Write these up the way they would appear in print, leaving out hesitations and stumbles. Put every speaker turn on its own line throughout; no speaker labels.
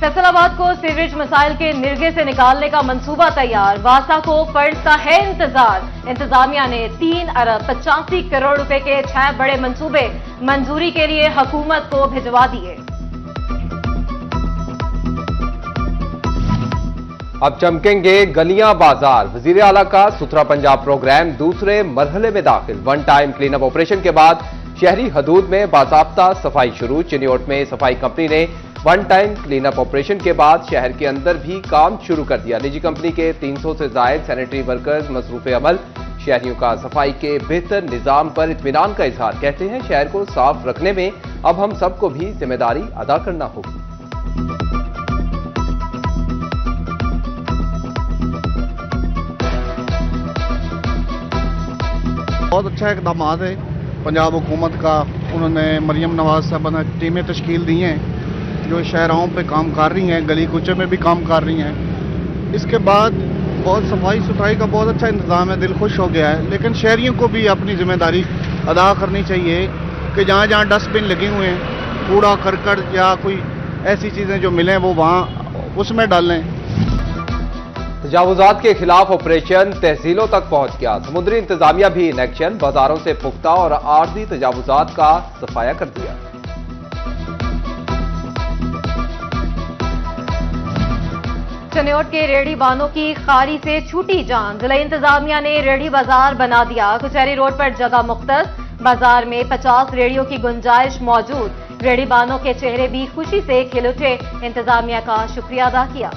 फैसलाबाद को सीवरेज मसाइल के निर्गे से निकालने का मंसूबा तैयार। वासा को फंड का है इंतजार। इंतजामिया ने 3 अरब 85 करोड़ रुपए के 6 बड़े मंसूबे मंजूरी के लिए हुकूमत को भिजवा दिए।
अब चमकेंगे गलियां बाजार। वजीर आला का सुथरा पंजाब प्रोग्राम दूसरे मरहले में दाखिल। One time clean up operation के बाद शहरी हदूद में बाकायदा सफाई शुरू। चिन्योट में सफाई कंपनी ने one time clean up operation के बाद शहर के अंदर भी काम शुरू कर दिया। निजी कंपनी के 300 से जायद सैनिटरी वर्कर्स मसरूफ अमल। शहरियों का सफाई के बेहतर निजाम पर इत्मीनान का इजहार। कहते हैं शहर को साफ रखने में अब हम सबको भी जिम्मेदारी अदा करना होगी।
बहुत अच्छा इकदाम है पंजाब हुकूमत का। उन्होंने मरियम नवाज साहब ने टीमें तश्कील दी हैं जो शहरों पे काम कर रही हैं, गली कूचे में भी काम कर रही हैं। इसके बाद बहुत सफाई सुथराई का बहुत अच्छा इंतज़ाम है, दिल खुश हो गया है। लेकिन शहरियों को भी अपनी जिम्मेदारी अदा करनी चाहिए कि जहाँ जहाँ डस्टबिन लगे हुए हैं, कूड़ा करकट या कोई ऐसी चीज़ें जो मिलें वो वहाँ उसमें डालें।
तजावुजात के खिलाफ ऑपरेशन तहसीलों तक पहुंच गया। समुद्री इंतजामिया भी इन एक्शन। बाजारों से पुख्ता और आर्जी तजावुजात का सफाया कर दिया।
चिन्योट के रेहड़ी बानों की खारी से छूटी जान। जिला इंतजामिया ने रेहड़ी बाजार बना दिया। कचहरी रोड पर जगह मुख्तस। बाजार में 50 रेहड़ियों की गुंजाइश मौजूद। रेहड़ी बानों के चेहरे भी खुशी से खिल उठे। इंतजामिया का शुक्रिया अदा किया।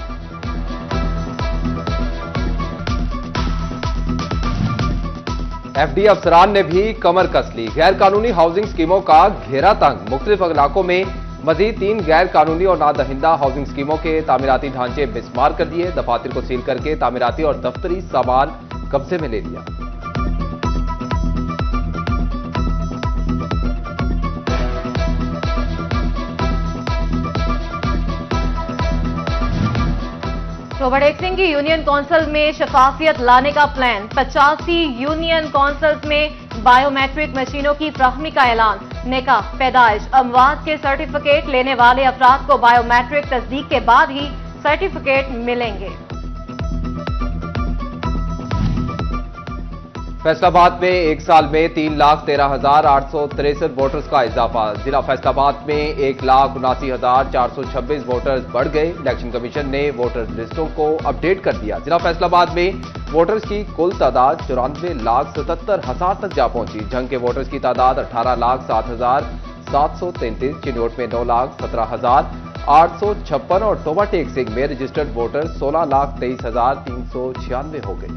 एफडी अफसरान ने भी कमर कस ली। गैर कानूनी हाउसिंग स्कीमों का घेरा तंग। मुख्तलिफ इलाकों में मजीद 3 गैर कानूनी और नादहिंदा हाउसिंग स्कीमों के तामीराती ढांचे मिसमार कर दिए। दफातर को सील करके तामीराती और दफ्तरी सामान कब्जे में ले लिया।
रोबोट सिंह की यूनियन काउंसिल में शफाफियत लाने का प्लान। 85 यूनियन काउंसिल्स में बायोमेट्रिक मशीनों की फ्राहमी का ऐलान। निकाह, पैदाइश, अमवात के सर्टिफिकेट लेने वाले अफराद को बायोमेट्रिक तस्दीक के बाद ही सर्टिफिकेट मिलेंगे।
फैसलाबाद में एक साल में 3,13,863 वोटर्स का इजाफा। जिला फैसलाबाद में 1,79,426 वोटर्स बढ़ गए। इलेक्शन कमीशन ने वोटर लिस्टों को अपडेट कर दिया। जिला फैसलाबाद में वोटर्स की कुल तादाद 94,77,000 तक जा पहुंची। जंग के वोटर्स की तादाद 18,07,733। चिन्योट में 9,17,856 और टोबा टेक सिंह में रजिस्टर्ड वोटर्स 16,23,396 हो गए।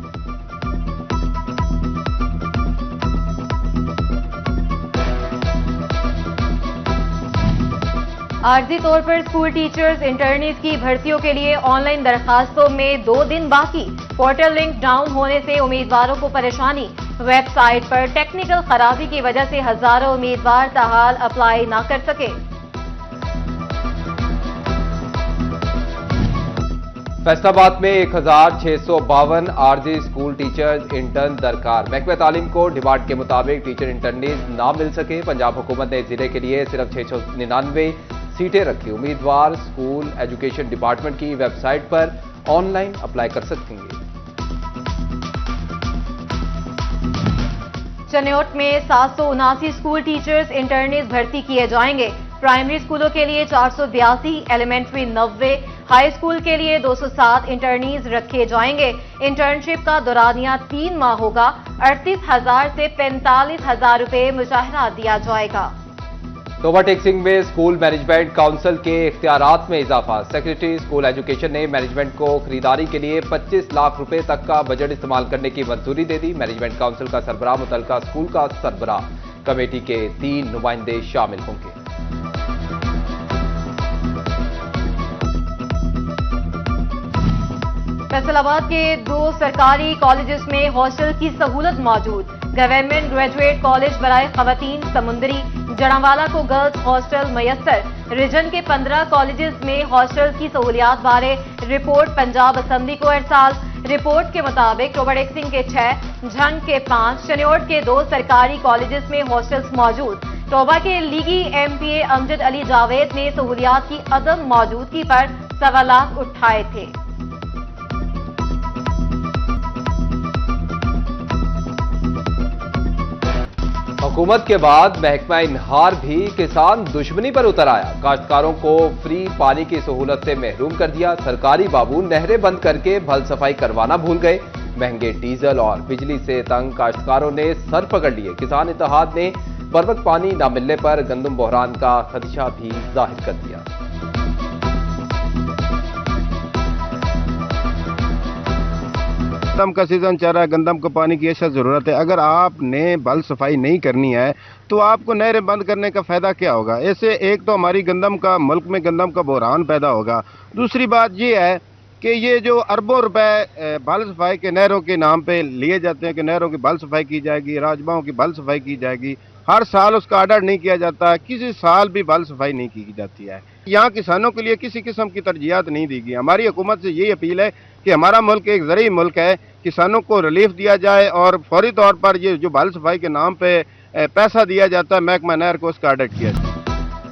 आर्जी तौर पर स्कूल टीचर्स इंटर्नीज की भर्तियों के लिए ऑनलाइन दरखास्तों में 2 दिन बाकी। पोर्टल लिंक डाउन होने से उम्मीदवारों को परेशानी। वेबसाइट पर टेक्निकल खराबी की वजह से हजारों उम्मीदवार ताहाल अप्लाई न कर सके।
फैसलाबाद में 1,652 आरजी स्कूल टीचर्स इंटर्न दरकार। महकमे तालीम को डिमांड के मुताबिक टीचर इंटर्नीज ना मिल सके। पंजाब हुकूमत ने जिले के लिए सिर्फ 699 सीटें रखी। उम्मीदवार स्कूल एजुकेशन डिपार्टमेंट की वेबसाइट पर ऑनलाइन अप्लाई कर सकेंगे।
चिन्योट में 779 स्कूल टीचर्स इंटर्नीज भर्ती किए जाएंगे। प्राइमरी स्कूलों के लिए 482, एलिमेंट्री 90, हाई स्कूल के लिए 207 इंटर्नीज रखे जाएंगे। इंटर्नशिप का दौरानिया 3 माह होगा। 38,000 से 45,000 रुपए मुशाहरा दिया जाएगा।
टोबा टेक सिंह में स्कूल मैनेजमेंट काउंसिल के इख्तियारात में इजाफा। सेक्रेटरी स्कूल एजुकेशन ने मैनेजमेंट को खरीदारी के लिए 25 लाख रुपए तक का बजट इस्तेमाल करने की मंजूरी दे दी। मैनेजमेंट काउंसिल का सरबराह मुतल्लिका स्कूल का सरबराह, कमेटी के 3 नुमाइंदे शामिल होंगे।
फैसलाबाद के 2 सरकारी कॉलेजेस में हॉस्टल की सहूलत मौजूद। गवर्नमेंट ग्रेजुएट कॉलेज बराए खवातीन समुंदरी, जड़ावाला को गर्ल्स हॉस्टल मयसर। रीजन के 15 कॉलेजेस में हॉस्टल की सहूलियात बारे रिपोर्ट पंजाब असम्बली को इरसाल। रिपोर्ट के मुताबिक रोबोट सिंह के 6, झंग के 5, चिन्योट के 2 सरकारी कॉलेजेस में हॉस्टल्स मौजूद। टोबा के लीगी MPA अमजद अली जावेद ने सहूलियात की अदम मौजूदगी पर 1.25 लाख उठाए थे।
हुकूमत के बाद महकमा इन्हार भी किसान दुश्मनी पर उतर आया। काश्तकारों को फ्री पानी की सहूलत से महरूम कर दिया। सरकारी बाबू नहरें बंद करके भल सफाई करवाना भूल गए। महंगे डीजल और बिजली से तंग काश्तकारों ने सर पकड़ लिए। किसान इत्तेहाद ने बर वक्त पानी न मिलने पर गंदम बहरान का खदशा भी जाहिर कर दिया।
गंदम का सीजन चल रहा है, गंदम को पानी की ऐसा ज़रूरत है। अगर आपने बल सफाई नहीं करनी है तो आपको नहरें बंद करने का फ़ायदा क्या होगा? ऐसे एक तो हमारी गंदम का मुल्क में गंदम का बहरान पैदा होगा। दूसरी बात ये है कि ये जो अरबों रुपए बल सफाई के नहरों के नाम पे लिए जाते हैं कि नहरों की बल सफाई की जाएगी, राजमाओं की बल सफाई की जाएगी, हर साल उसका ऑर्डर नहीं किया जाता, किसी साल भी बल सफाई नहीं की जाती है। यहाँ किसानों के लिए किसी किस्म की तरजीहात नहीं दी गई। हमारी हुकूमत से यही अपील है कि हमारा मुल्क एक ज़रूरी मुल्क है, किसानों को रिलीफ दिया जाए और फौरी तौर पर ये जो बल सफाई के नाम पे पैसा दिया जाता है महकमा नहर को उसका ऑडिट किया जाए।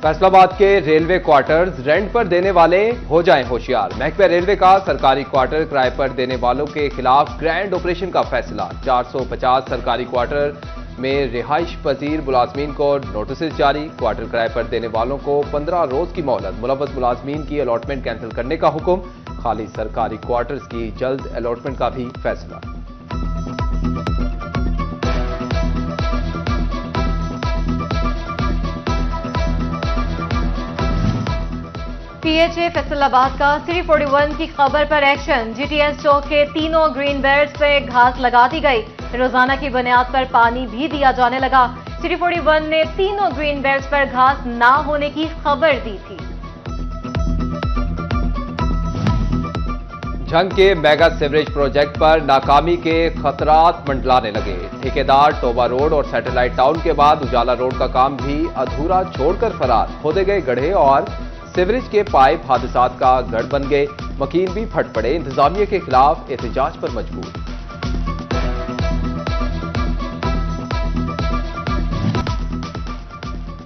फैसलाबाद के रेलवे क्वार्टर्स रेंट पर देने वाले हो जाएं होशियार। महकमा रेलवे का सरकारी क्वार्टर किराए पर देने वालों के खिलाफ ग्रैंड ऑपरेशन का फैसला। 450 सरकारी क्वार्टर में रिहाइश पजीर मुलाजमीन को नोटिस जारी। क्वार्टर किराए पर देने वालों को 15 रोज की मोहलत। मुलव्वस मुलाजमीन की अलॉटमेंट कैंसिल करने का हुक्म। खाली सरकारी क्वार्टर्स की जल्द अलॉटमेंट का भी फैसला।
पीएचए फैसलाबाद का सिटी 41 की खबर पर एक्शन। जीटीएस चौक के तीनों ग्रीन बेल्ट्स पे घास लगा दी गई। रोजाना की बुनियाद पर पानी भी दिया जाने लगा। सिटी 41 ने तीनों ग्रीन बेल्ट्स पर घास ना होने की खबर दी थी।
झंग के मेगा सीवरेज प्रोजेक्ट पर नाकामी के खतरात मंडलाने लगे। ठेकेदार टोबा रोड और सैटेलाइट टाउन के बाद उजाला रोड का काम भी अधूरा छोड़कर फरार। खोदे गए गड्ढे और सीवरेज के पाइप हादसात का गढ़ बन गए। मकीन भी फट पड़े। इंतजामिया के खिलाफ एहतजाज पर मजबूर।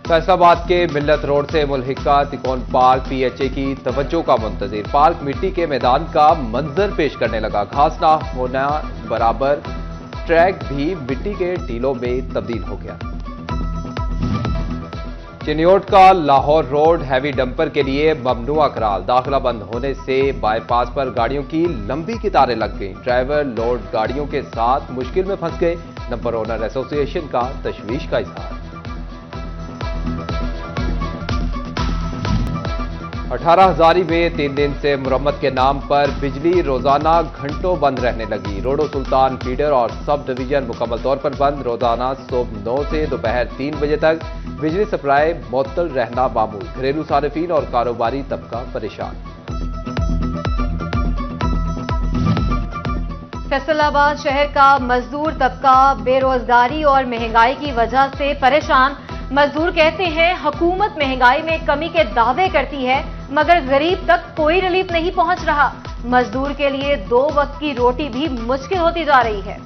फैसलाबाद के मिल्लत रोड से मुल्हिका तिकोन पार्क पीएचए की तवज्जो का मुंतजिर। पार्क मिट्टी के मैदान का मंजर पेश करने लगा। घास ना होना बराबर ट्रैक भी मिट्टी के टीलों में तब्दील हो गया। चिन्योट का लाहौर रोड हैवी डंपर के लिए ममनुआ करार। दाखिला बंद होने से बाईपास पर गाड़ियों की लंबी कतारें लग गईं। ड्राइवर लोड गाड़ियों के साथ मुश्किल में फंस गए। नंबर ओनर एसोसिएशन का तशवीश का इजहार। 18,000 में 3 दिन से मुरम्मत के नाम पर बिजली रोजाना घंटों बंद रहने लगी। रोडो सुल्तान फीडर और सब डिवीजन मुकम्मल तौर पर बंद। रोजाना सुबह 9 से दोपहर 3 बजे तक बिजली सप्लाई मुअत्तल रहना मामूल। घरेलू सारिफीन और कारोबारी तबका परेशान।
फैसलाबाद शहर का मजदूर तबका बेरोजगारी और महंगाई की वजह से परेशान। मजदूर कहते हैं हुकूमत महंगाई में कमी के दावे करती है मगर गरीब तक कोई रिलीफ नहीं पहुंच रहा। मजदूर के लिए 2 वक्त की रोटी भी मुश्किल होती जा रही है।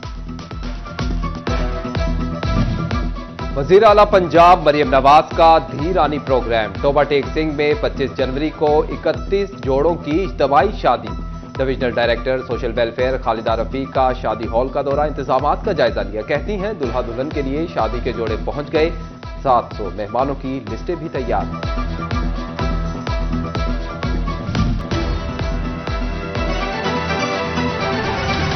वजीर आला पंजाब मरियम नवाज का धीरानी प्रोग्राम। टोबा टेक सिंह में 25 जनवरी को 31 जोड़ों की इज्तिमाई शादी। Divisional director social welfare Khalida Rafiq का शादी हॉल का दौरा। इंतजामात का जायजा लिया। कहती हैं दुल्हा दुल्हन के लिए शादी के जोड़े पहुंच गए। 700 मेहमानों की लिस्टें भी तैयार हैं।